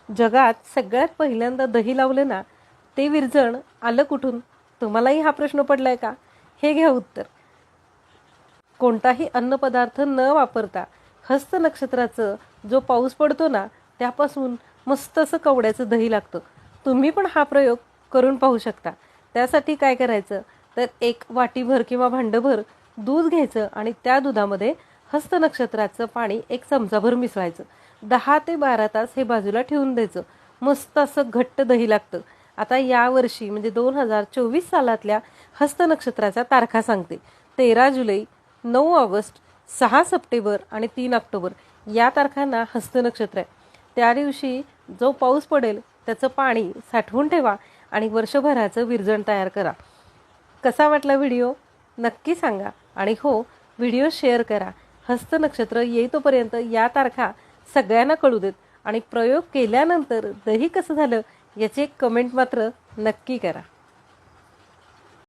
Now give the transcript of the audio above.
जगात सगळ्यात पहिल्यांदा दही लावलं ना, ते विरजण आलं कुठून? तुम्हालाही हा प्रश्न पडलाय का? हे घ्या उत्तर. कोणताही अन्नपदार्थ न वापरता हस्त नक्षत्राचं जो पाऊस पडतो ना, त्यापासून मस्त असं कवड्याचं दही लागतं. तुम्ही पण हा प्रयोग करून पाहू शकता. त्यासाठी काय करायचं, तर एक वाटीभर किंवा भांडभर दूध घ्यायचं आणि त्या दुधामध्ये हस्त नक्षत्राचं पाणी एक चमचाभर मिसळायचं. 10 ते 12 तास हे बाजूला ठेवून द्यायचं. मस्त असं घट्ट दही लागतं. आता यावर्षी म्हणजे 2024 सालातल्या हस्त नक्षत्राच्या तारखा सांगते. 13 जुलै, 9 ऑगस्ट, 6 सप्टेंबर आणि 3 ऑक्टोबर या तारखांना हस्त नक्षत्र आहे. त्या दिवशी जो पाऊस पडेल त्याचं पाणी साठवून ठेवा आणि वर्षभराचं विरजण तयार करा. कसा वाटला व्हिडिओ नक्की सांगा आणि हो, व्हिडिओ शेअर करा. हस्त नक्षत्र येईतोपर्यंत या तारखा सगळ्यांना कळू देत आणि प्रयोग केल्यानंतर दही कसं झालं याची एक कमेंट मात्र नक्की करा.